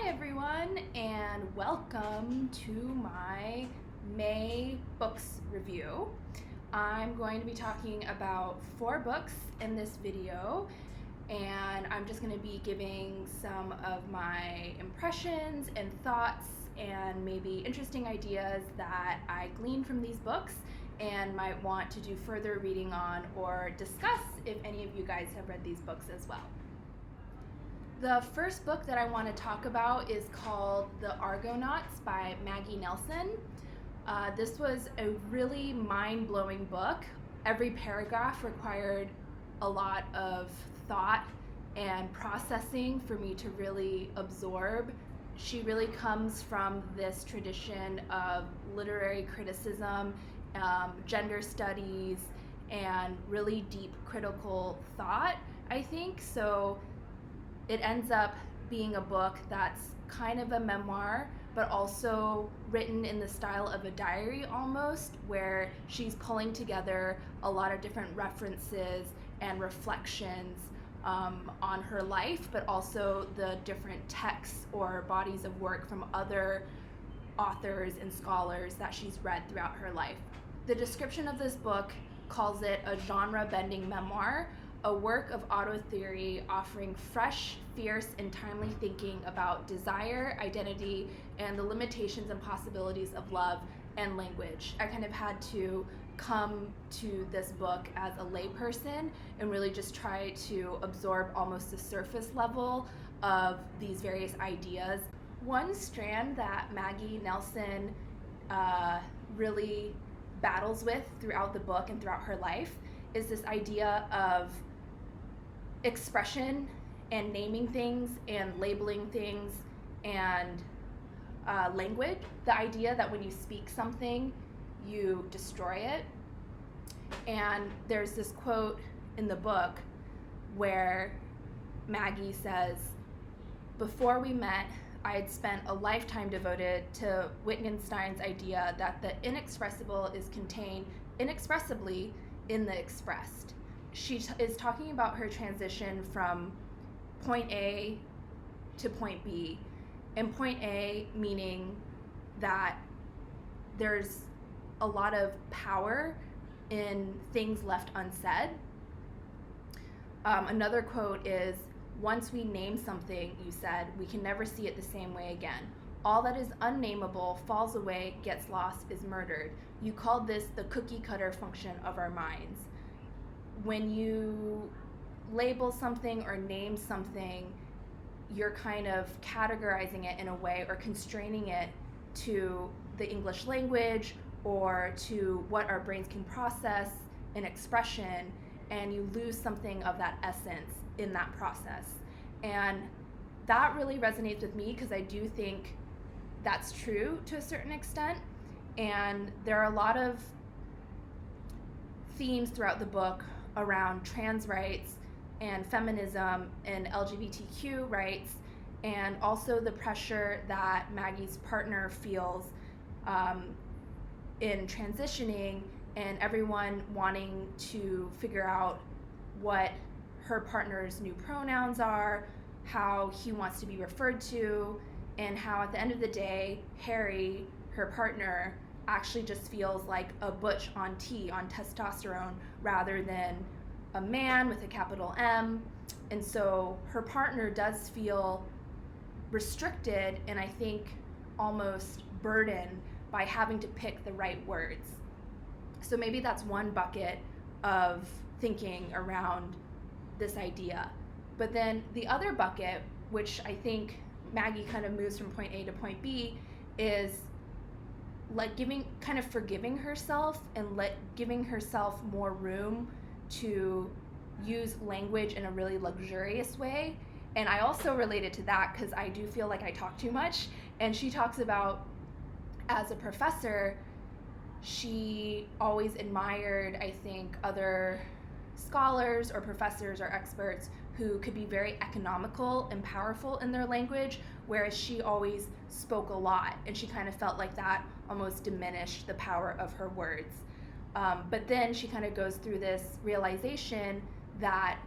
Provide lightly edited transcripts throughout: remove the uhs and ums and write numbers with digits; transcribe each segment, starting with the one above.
everyone, and welcome to my May books review. I'm going to be talking about 4 books in this video, and I'm just going to be giving some of my impressions and thoughts and maybe interesting ideas that I gleaned from these books and might want to do further reading on or discuss if any of you guys have read these books as well. The first book that I want to talk about is called The Argonauts by Maggie Nelson. This was a really mind-blowing book. Every paragraph required a lot of thought and processing for me to really absorb. She really comes from this tradition of literary criticism, gender studies, and really deep critical thought, I think. So it ends up being a book that's kind of a memoir, but also written in the style of a diary almost, where she's pulling together a lot of different references and reflections on her life, but also the different texts or bodies of work from other authors and scholars that she's read throughout her life. The description of this book calls it a genre-bending memoir, a work of auto-theory offering fresh, fierce, and timely thinking about desire, identity, and the limitations and possibilities of love and language. I kind of had to come to this book as a layperson and really just try to absorb almost the surface level of these various ideas. One strand that Maggie Nelson really battles with throughout the book and throughout her life is this idea of expression and naming things and labeling things and language. The idea that when you speak something, you destroy it. And there's this quote in the book where Maggie says, "Before we met, I had spent a lifetime devoted to Wittgenstein's idea that the inexpressible is contained inexpressibly in the expressed." She is talking about her transition from point A to point B, and point A meaning that there's a lot of power in things left unsaid. Another quote is, "Once we name something, you said, we can never see it the same way again. All that is unnameable falls away, gets lost, is murdered. You called this the cookie cutter function of our minds." When you label something or name something, you're kind of categorizing it in a way or constraining it to the English language or to what our brains can process in expression, and you lose something of that essence in that process. And that really resonates with me because I do think that's true to a certain extent. And there are a lot of themes throughout the book around trans rights and feminism and LGBTQ rights, and also the pressure that Maggie's partner feels in transitioning, and everyone wanting to figure out what her partner's new pronouns are, how he wants to be referred to, and how at the end of the day, Harry, her partner, actually just feels like a butch on testosterone, rather than a man with a capital M. And so her partner does feel restricted and I think almost burdened by having to pick the right words. So maybe that's one bucket of thinking around this idea. But then the other bucket, which I think Maggie kind of moves from point A to point B, is like forgiving herself and giving herself more room to use language in a really luxurious way. And I also related to that because I do feel like I talk too much. And she talks about, as a professor, she always admired, I think, other scholars or professors or experts who could be very economical and powerful in their language, whereas she always spoke a lot, and she kind of felt like that almost diminished the power of her words. But then she kind of goes through this realization that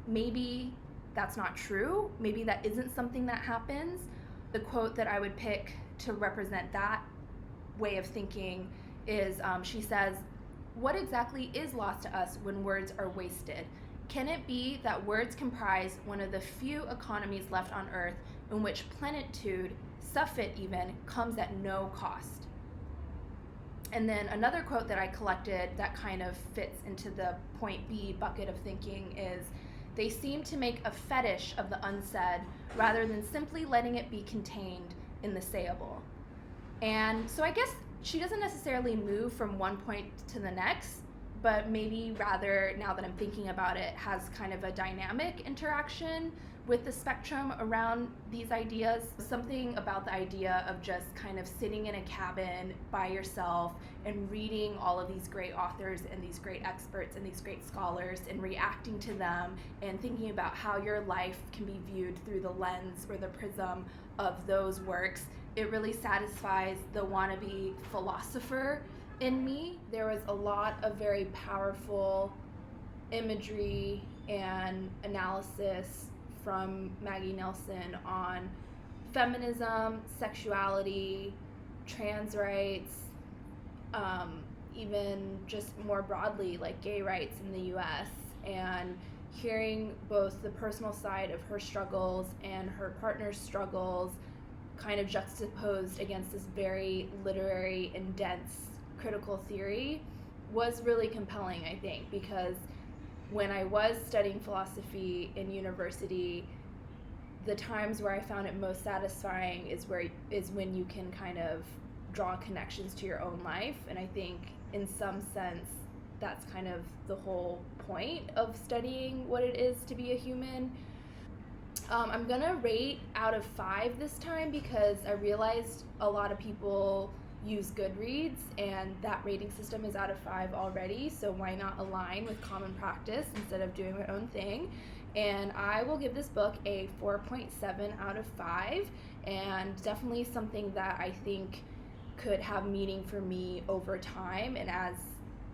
maybe that's not true, maybe that isn't something that happens, The quote that I would pick to represent that way of thinking is she says, "What exactly is lost to us when words are wasted? Can it be that words comprise one of the few economies left on earth in which plenitude, surfeit even, comes at no cost?" And then another quote that I collected that kind of fits into the point B bucket of thinking is, "They seem to make a fetish of the unsaid rather than simply letting it be contained in the sayable." And so I guess she doesn't necessarily move from one point to the next, but maybe rather, now that I'm thinking about it, has kind of a dynamic interaction with the spectrum around these ideas. Something about the idea of just kind of sitting in a cabin by yourself and reading all of these great authors and these great experts and these great scholars and reacting to them and thinking about how your life can be viewed through the lens or the prism of those works. It really satisfies the wannabe philosopher in me. There was a lot of very powerful imagery and analysis from Maggie Nelson on feminism, sexuality, trans rights, even just more broadly, like gay rights in the US, and hearing both the personal side of her struggles and her partner's struggles kind of juxtaposed against this very literary and dense critical theory was really compelling, I think, because when I was studying philosophy in university, the times where I found it most satisfying is when you can kind of draw connections to your own life. And I think in some sense that's kind of the whole point of studying what it is to be a human. I'm gonna rate out of 5 this time because I realized a lot of people use Goodreads and that rating system is out of 5 already, so why not align with common practice instead of doing my own thing? And I will give this book a 4.7 out of 5, and definitely something that I think could have meaning for me over time and as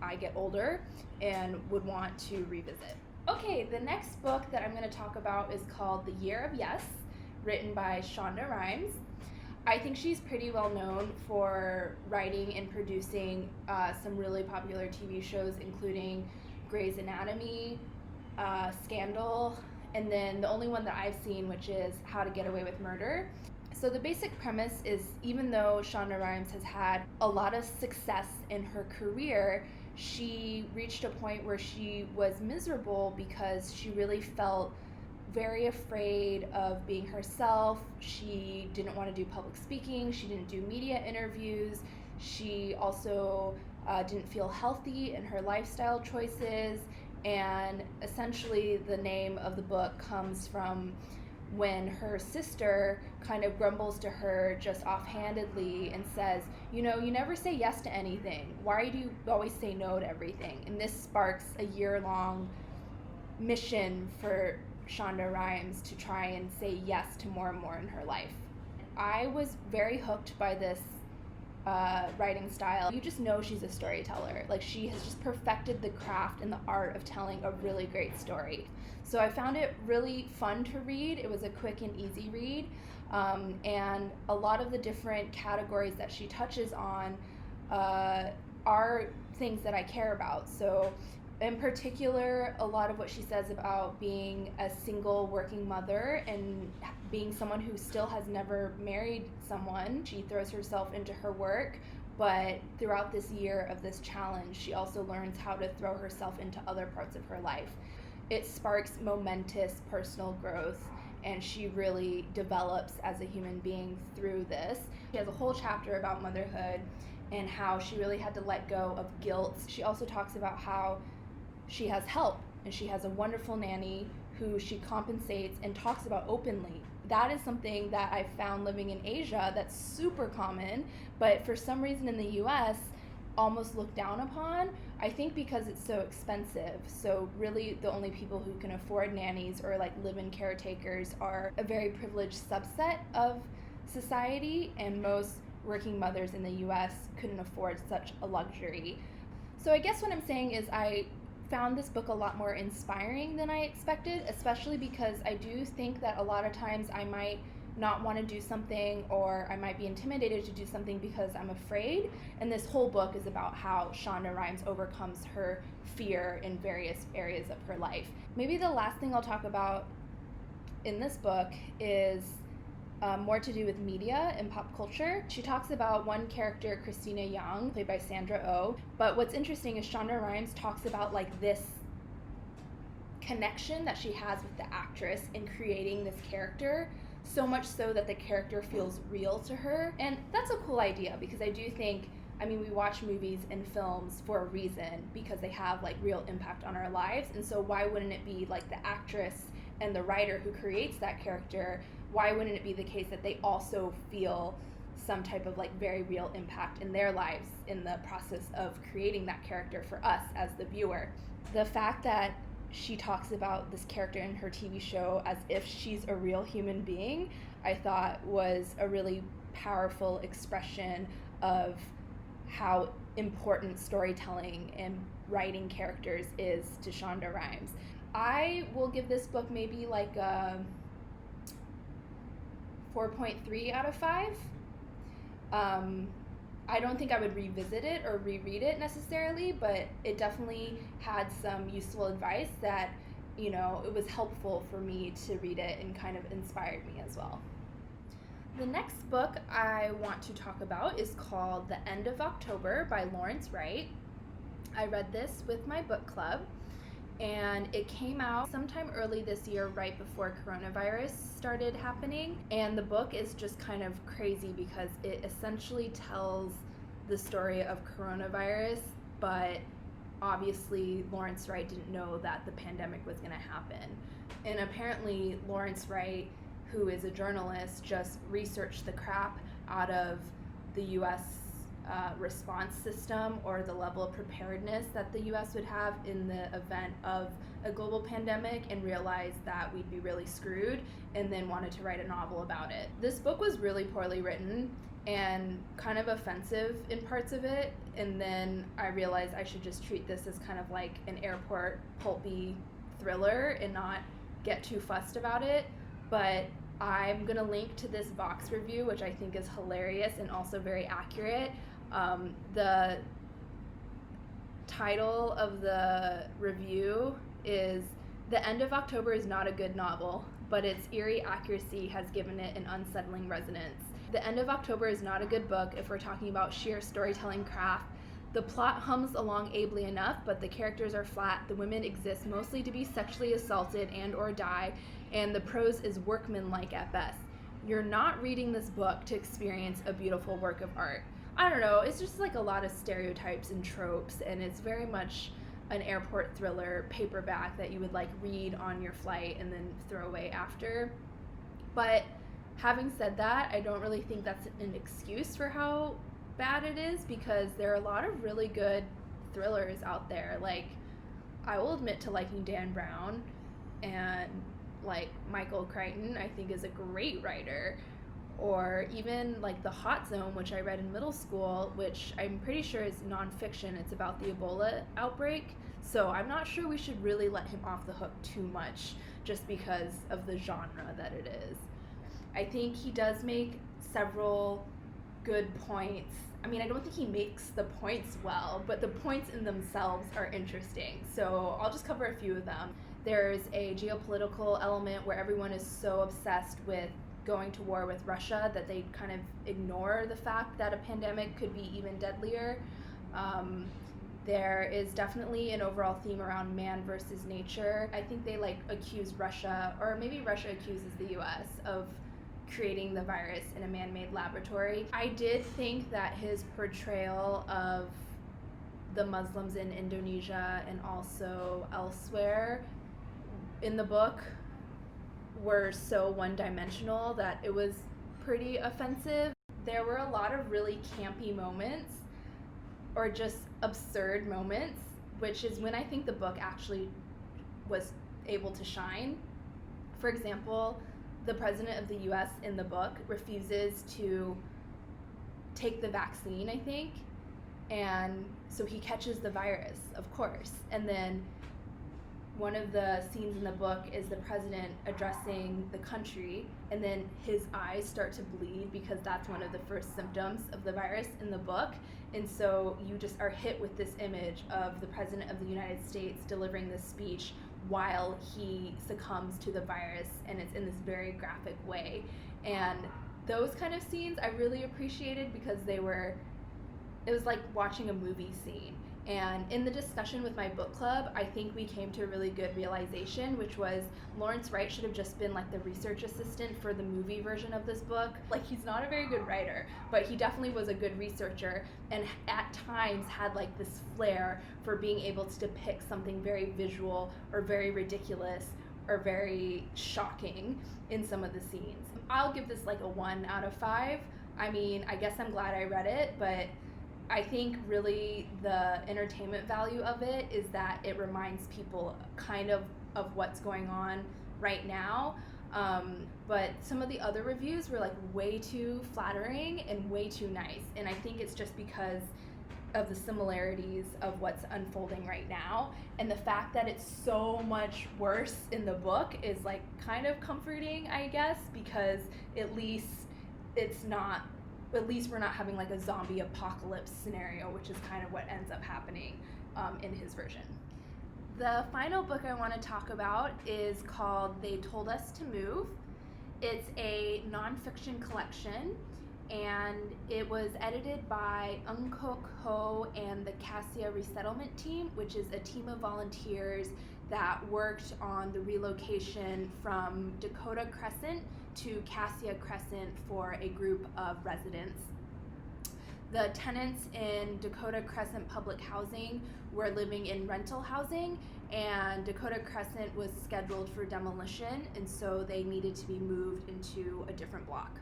I get older and would want to revisit. Okay, the next book that I'm going to talk about is called The Year of Yes, written by Shonda Rhimes. I think she's pretty well known for writing and producing some really popular TV shows, including Grey's Anatomy, Scandal, and then the only one that I've seen, which is How to Get Away with Murder. So the basic premise is, even though Shonda Rhimes has had a lot of success in her career, she reached a point where she was miserable because she really felt very afraid of being herself. She didn't want to do public speaking. She didn't do media interviews. She also didn't feel healthy in her lifestyle choices. And essentially the name of the book comes from when her sister kind of grumbles to her just offhandedly and says, you know, you never say yes to anything. Why do you always say no to everything? And this sparks a year-long mission for Shonda Rhimes to try and say yes to more and more in her life. I was very hooked by this writing style. You just know she's a storyteller. Like, she has just perfected the craft and the art of telling a really great story. So I found it really fun to read. It was a quick and easy read. And a lot of the different categories that she touches on are things that I care about. So in particular, a lot of what she says about being a single working mother and being someone who still has never married someone. She throws herself into her work, but throughout this year of this challenge, she also learns how to throw herself into other parts of her life. It sparks momentous personal growth, and she really develops as a human being through this. She has a whole chapter about motherhood and how she really had to let go of guilt. She also talks about how she has help, and she has a wonderful nanny who she compensates and talks about openly. That is something that I found living in Asia that's super common, but for some reason in the US, almost looked down upon. I think because it's so expensive. So really the only people who can afford nannies or like live-in caretakers are a very privileged subset of society, and most working mothers in the US couldn't afford such a luxury. So I guess what I'm saying is I found this book a lot more inspiring than I expected, especially because I do think that a lot of times I might not want to do something, or I might be intimidated to do something because I'm afraid. And this whole book is about how Shonda Rhimes overcomes her fear in various areas of her life. Maybe the last thing I'll talk about in this book is more to do with media and pop culture. She talks about one character, Christina Young, played by Sandra Oh. But what's interesting is Shonda Rhimes talks about like this connection that she has with the actress in creating this character, so much so that the character feels real to her. And that's a cool idea, because I do think, we watch movies and films for a reason, because they have like real impact on our lives. And so why wouldn't it be like the actress and the writer who creates that character, why wouldn't it be the case that they also feel some type of like very real impact in their lives in the process of creating that character for us as the viewer? The fact that she talks about this character in her TV show as if she's a real human being, I thought was a really powerful expression of how important storytelling and writing characters is to Shonda Rhimes. I will give this book maybe like a 4.3 out of 5. I don't think I would revisit it or reread it necessarily, but it definitely had some useful advice that, it was helpful for me to read it and kind of inspired me as well. The next book I want to talk about is called The End of October by Wright. I read this with my book club, and it came out sometime early this year, right before coronavirus started happening. And the book is just kind of crazy because it essentially tells the story of coronavirus, but obviously Wright didn't know that the pandemic was going to happen. And apparently Wright, who is a journalist, just researched the crap out of the U.S. Response system, or the level of preparedness that the U.S. would have in the event of a global pandemic, and realized that we'd be really screwed, and then wanted to write a novel about it. This book was really poorly written and kind of offensive in parts of it, and then I realized I should just treat this as kind of like an airport pulpy thriller and not get too fussed about it. But I'm going to link to this Vox review, which I think is hilarious and also very accurate. The title of the review is "The End of October is not a good novel, but its eerie accuracy has given it an unsettling resonance. The End of October is not a good book if we're talking about sheer storytelling craft. The plot hums along ably enough, but the characters are flat, the women exist mostly to be sexually assaulted and or die, and the prose is workmanlike at best. You're not reading this book to experience a beautiful work of art." I don't know, it's just like a lot of stereotypes and tropes, and it's very much an airport thriller paperback that you would like read on your flight and then throw away after. But having said that, I don't really think that's an excuse for how bad it is, because there are a lot of really good thrillers out there. Like, I will admit to liking Dan Brown, and like Michael Crichton I think is a great writer, or even like The Hot Zone, which I read in middle school, which I'm pretty sure is nonfiction. It's about the Ebola outbreak, so I'm not sure we should really let him off the hook too much just because of the genre that it is. I think he does make several good points. I don't think he makes the points well, but the points in themselves are interesting. So I'll just cover a few of them. There's a geopolitical element where everyone is so obsessed with going to war with Russia that they kind of ignore the fact that a pandemic could be even deadlier. There is definitely an overall theme around man versus nature. I think they accuse Russia, or maybe Russia accuses the US of creating the virus in a man-made laboratory. I did think that his portrayal of the Muslims in Indonesia and also elsewhere in the book were so one-dimensional that it was pretty offensive. There were a lot of really campy moments, or just absurd moments, which is when I think the book actually was able to shine. For example, the president of the US in the book refuses to take the vaccine, I think, and so he catches the virus, of course, and then one of the scenes in the book is the president addressing the country, and then his eyes start to bleed because that's one of the first symptoms of the virus in the book. And so you just are hit with this image of the president of the United States delivering this speech while he succumbs to the virus, and it's in this very graphic way. And those kind of scenes I really appreciated because it was like watching a movie scene. And in the discussion with my book club, I think we came to a really good realization, which was Lawrence Wright should have just been like the research assistant for the movie version of this book. Like, he's not a very good writer, but he definitely was a good researcher, and at times had like this flair for being able to depict something very visual or very ridiculous or very shocking in some of the scenes. I'll give this like a 1 out of 5. I mean, I guess I'm glad I read it, but I think really the entertainment value of it is that it reminds people kind of what's going on right now. But some of the other reviews were like way too flattering and way too nice. And I think it's just because of the similarities of what's unfolding right now. And the fact that it's so much worse in the book is like kind of comforting, I guess, because at least we're not having like a zombie apocalypse scenario, which is kind of what ends up happening in his version. The final book I want to talk about is called They Told Us to Move. It's a nonfiction collection, and it was edited by Ho and the Cassia resettlement team, which is a team of volunteers that worked on the relocation from Dakota Crescent to Cassia Crescent for a group of residents. The tenants in Dakota Crescent public housing were living in rental housing, and Dakota Crescent was scheduled for demolition, and so they needed to be moved into a different block.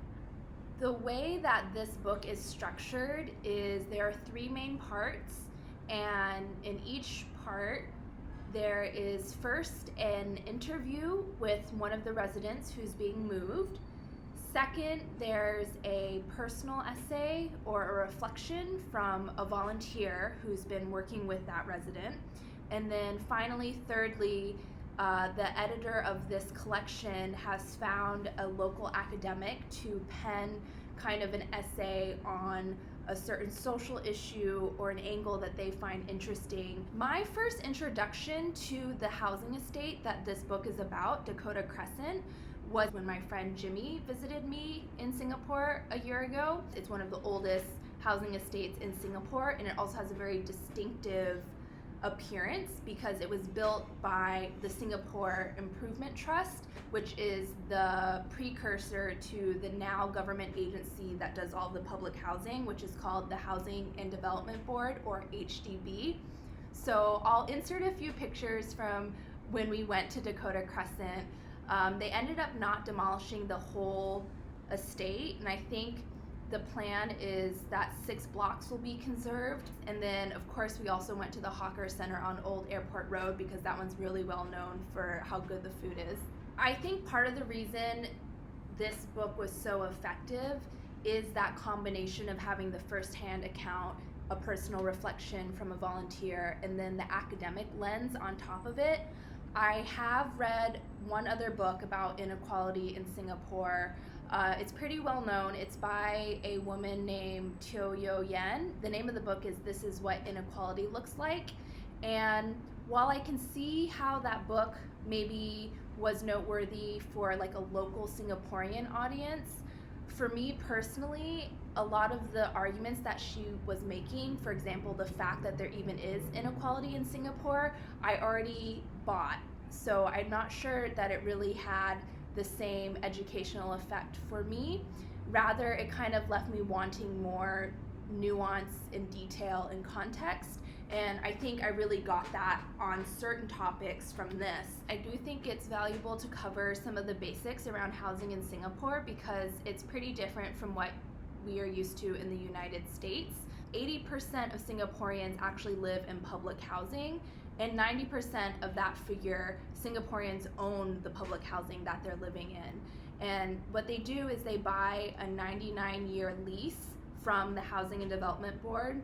The way that this book is structured is there are 3 main parts, and in each part there is first an interview with one of the residents who's being moved. Second, there's a personal essay or a reflection from a volunteer who's been working with that resident. And then finally, thirdly, the editor of this collection has found a local academic to pen kind of an essay on a certain social issue or an angle that they find interesting. My first introduction to the housing estate that this book is about, Dakota Crescent, was when my friend Jimmy visited me in Singapore a year ago. It's one of the oldest housing estates in Singapore, and it also has a very distinctive appearance because it was built by the Singapore Improvement Trust, which is the precursor to the now government agency that does all the public housing, which is called the Housing and Development Board, or HDB. So I'll insert a few pictures from when we went to Dakota Crescent. They ended up not demolishing the whole estate, and I think the plan is that 6 blocks will be conserved. And then of course we also went to the Hawker Center on Old Airport Road because that one's really well known for how good the food is. I think part of the reason this book was so effective is that combination of having the first-hand account, a personal reflection from a volunteer, and then the academic lens on top of it. I have read one other book about inequality in Singapore. It's pretty well known. It's by a woman named Teo Yo Yen. The name of the book is This Is What Inequality Looks Like. And while I can see how that book maybe was noteworthy for like a local Singaporean audience, for me personally, a lot of the arguments that she was making, for example, the fact that there even is inequality in Singapore, I already bought. So I'm not sure that it really had the same educational effect for me. Rather, it kind of left me wanting more nuance and detail and context. And I think I really got that on certain topics from this. I do think it's valuable to cover some of the basics around housing in Singapore because it's pretty different from what we are used to in the United States. 80% of Singaporeans actually live in public housing, and 90% of that figure, Singaporeans own the public housing that they're living in. And what they do is they buy a 99-year lease from the Housing and Development Board,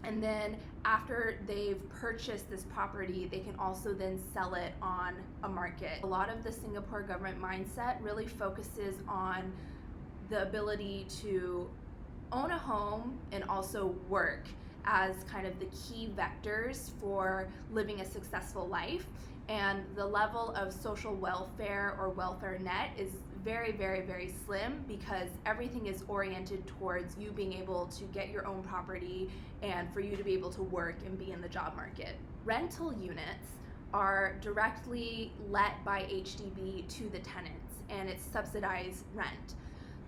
And then after they've purchased this property, they can also then sell it on a market. A lot of the Singapore government mindset really focuses on the ability to own a home and also work as kind of the key vectors for living a successful life. And the level of social welfare or welfare net is very, very, very slim, because everything is oriented towards you being able to get your own property and for you to be able to work and be in the job market. Rental units are directly let by HDB to the tenants, and it's subsidized rent.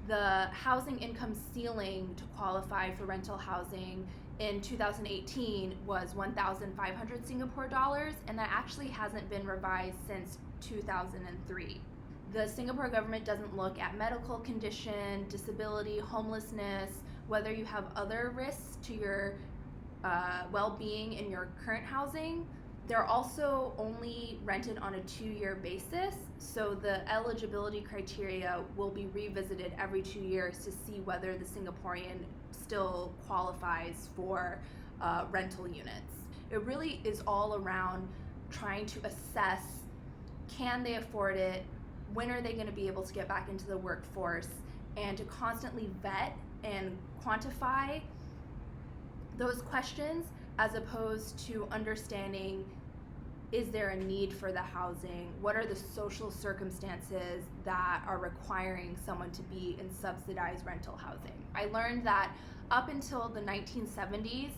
The housing income ceiling to qualify for rental housing in 2018 was 1,500 Singapore dollars, and that actually hasn't been revised since 2003. The Singapore government doesn't look at medical condition, disability, homelessness, whether you have other risks to your well-being in your current housing. They're also only rented on a 2-year basis, so the eligibility criteria will be revisited every 2 years to see whether the Singaporean still qualifies for rental units. It really is all around trying to assess, can they afford it, when are they going to be able to get back into the workforce, and to constantly vet and quantify those questions, as opposed to understanding, is there a need for the housing? What are the social circumstances that are requiring someone to be in subsidized rental housing? I learned that up until the 1970s,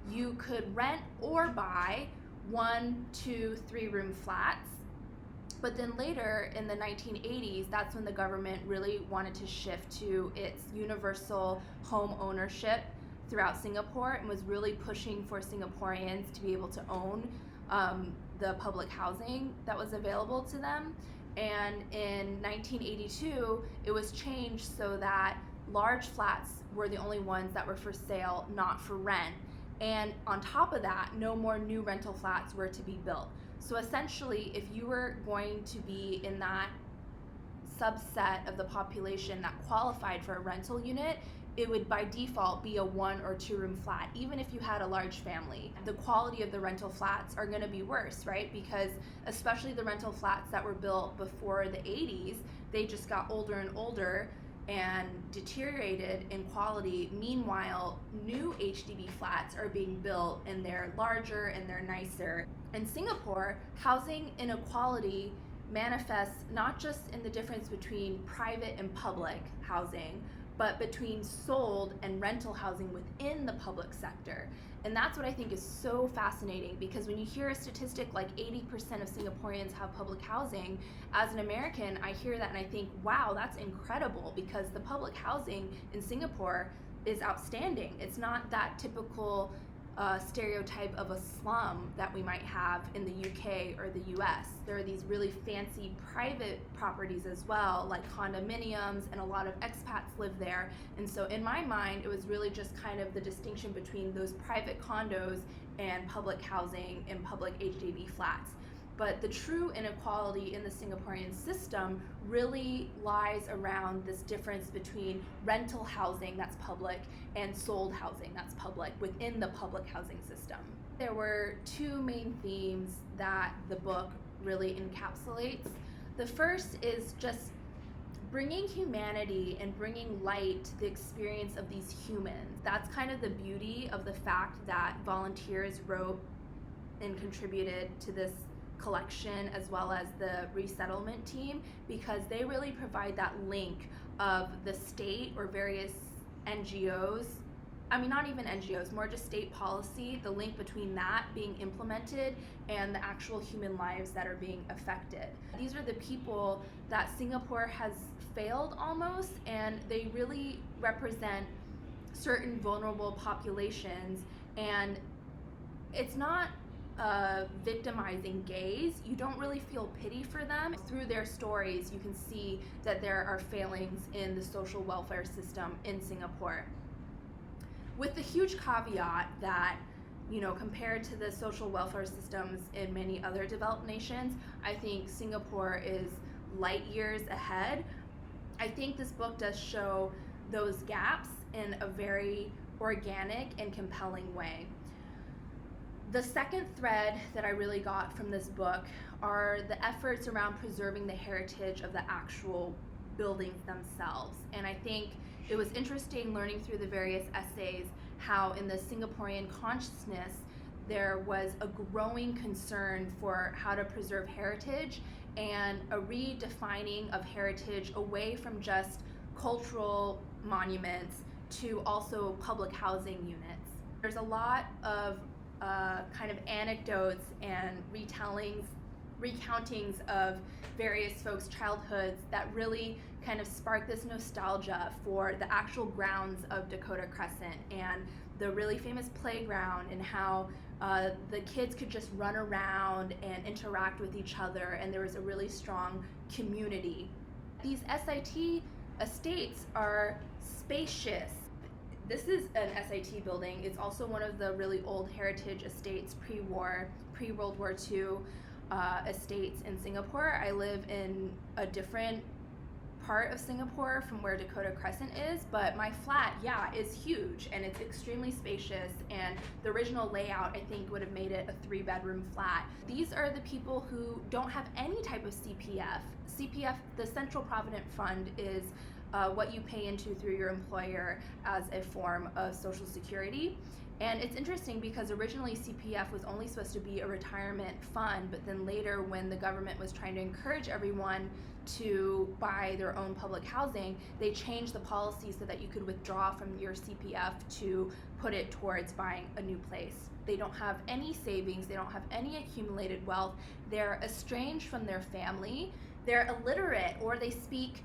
you could rent or buy 1, 2, 3-room flats. But then later in the 1980s, that's when the government really wanted to shift to its universal home ownership throughout Singapore, and was really pushing for Singaporeans to be able to own the public housing that was available to them. And in 1982, it was changed so that large flats were the only ones that were for sale, not for rent. And on top of that, no more new rental flats were to be built. So essentially, if you were going to be in that subset of the population that qualified for a rental unit, it would by default be a 1 or 2-room flat, even if you had a large family. The quality of the rental flats are going to be worse, right? Because especially the rental flats that were built before the 80s, they just got older and older and deteriorated in quality. Meanwhile, new HDB flats are being built and they're larger and they're nicer. In Singapore, housing inequality manifests not just in the difference between private and public housing, but between sold and rental housing within the public sector. And that's what I think is so fascinating, because when you hear a statistic like 80% of Singaporeans have public housing, as an American, I hear that and I think, wow, that's incredible, because the public housing in Singapore is outstanding. It's not that typical stereotype of a slum that we might have in the UK or the US. There are these really fancy private properties as well, like condominiums, and a lot of expats live there. And so in my mind, it was really just kind of the distinction between those private condos and public housing and public HDB flats. But the true inequality in the Singaporean system really lies around this difference between rental housing that's public and sold housing that's public within the public housing system. There were 2 main themes that the book really encapsulates. The first is just bringing humanity and bringing light to the experience of these humans. That's kind of the beauty of the fact that volunteers wrote and contributed to this collection, as well as the resettlement team, because they really provide that link of the state or various NGOs, not even NGOs, more just state policy, the link between that being implemented and the actual human lives that are being affected. These are the people that Singapore has failed almost, and they really represent certain vulnerable populations, and it's not a victimizing gaze. You don't really feel pity for them. Through their stories, you can see that there are failings in the social welfare system in Singapore. With the huge caveat that, compared to the social welfare systems in many other developed nations, I think Singapore is light years ahead. I think this book does show those gaps in a very organic and compelling way. The second thread that I really got from this book are the efforts around preserving the heritage of the actual buildings themselves. And I think it was interesting learning through the various essays how in the Singaporean consciousness there was a growing concern for how to preserve heritage and a redefining of heritage away from just cultural monuments to also public housing units. There's a lot of kind of anecdotes and recountings of various folks' childhoods that really kind of spark this nostalgia for the actual grounds of Dakota Crescent and the really famous playground and how the kids could just run around and interact with each other, and there was a really strong community. These SIT estates are spacious. This is an SIT building. It's also one of the really old heritage estates pre-World War II estates in Singapore. I live in a different part of Singapore from where Dakota Crescent is, but my flat, is huge and it's extremely spacious, and the original layout I think would have made it a 3-bedroom flat. These are the people who don't have any type of CPF. CPF, the Central Provident Fund, is what you pay into through your employer as a form of Social Security. And it's interesting because originally CPF was only supposed to be a retirement fund, but then later when the government was trying to encourage everyone to buy their own public housing, they changed the policy so that you could withdraw from your CPF to put it towards buying a new place. They don't have any savings, they don't have any accumulated wealth, they're estranged from their family, they're illiterate, or they speak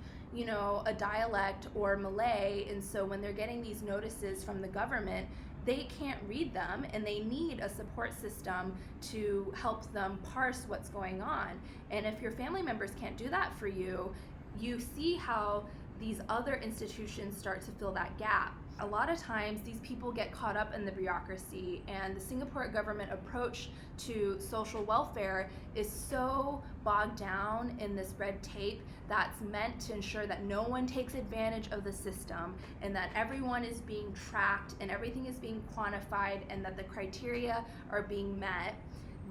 a dialect or Malay, and so when they're getting these notices from the government, they can't read them and they need a support system to help them parse what's going on. And if your family members can't do that for you, you see how these other institutions start to fill that gap. A lot of times these people get caught up in the bureaucracy, and the Singapore government approach to social welfare is so bogged down in this red tape that's meant to ensure that no one takes advantage of the system and that everyone is being tracked and everything is being quantified and that the criteria are being met,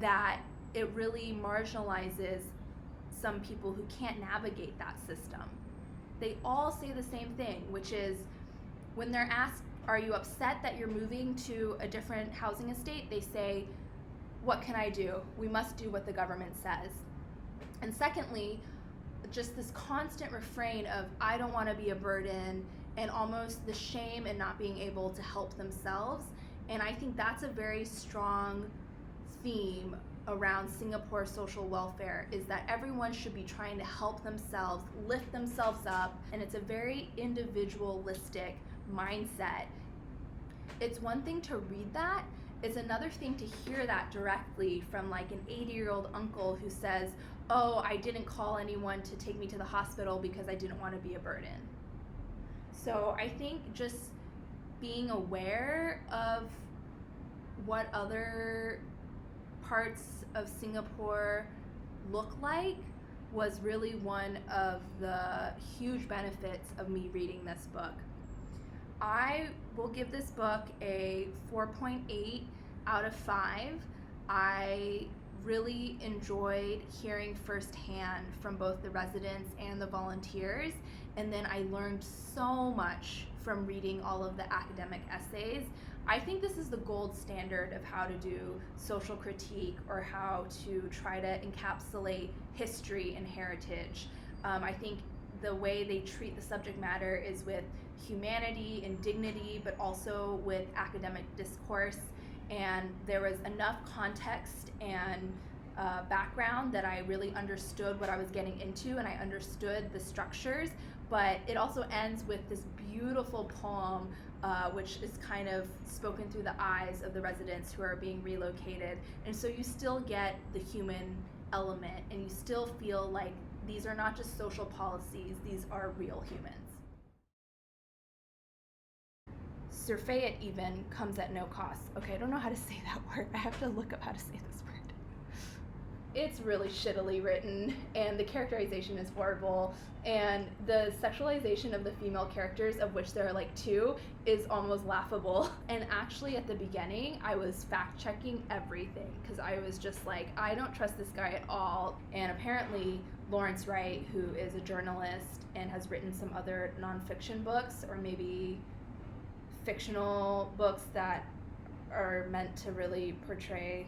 that it really marginalizes some people who can't navigate that system. They all say the same thing, which is when they're asked, are you upset that you're moving to a different housing estate? They say, what can I do? We must do what the government says. And secondly, just this constant refrain of, I don't want to be a burden, and almost the shame in not being able to help themselves. And I think that's a very strong theme around Singapore social welfare, is that everyone should be trying to help themselves, lift themselves up, and it's a very individualistic mindset. It's one thing to read that, it's another thing to hear that directly from like an 80-year-old uncle who says, oh, I didn't call anyone to take me to the hospital because I didn't want to be a burden. So I think just being aware of what other parts of Singapore look like was really one of the huge benefits of me reading this book. I will give this book a 4.8 out of 5. I really enjoyed hearing firsthand from both the residents and the volunteers, and then I learned so much from reading all of the academic essays. I think this is the gold standard of how to do social critique or how to try to encapsulate history and heritage. I think the way they treat the subject matter is with humanity and dignity, but also with academic discourse. And there was enough context and background that I really understood what I was getting into, and I understood the structures. But it also ends with this beautiful poem, which is kind of spoken through the eyes of the residents who are being relocated. And so you still get the human element, and you still feel like these are not just social policies, these are real humans. Surfeit even comes at no cost. Okay, I don't know how to say that word. I have to look up how to say this word. it's really shittily written, and the characterization is horrible, and the sexualization of the female characters, of which there are like two, is almost laughable. And actually at the beginning I was fact checking everything because I was just like, I don't trust this guy at all. And apparently Lawrence Wright, who is a journalist and has written some other nonfiction books, or maybe fictional books that are meant to really portray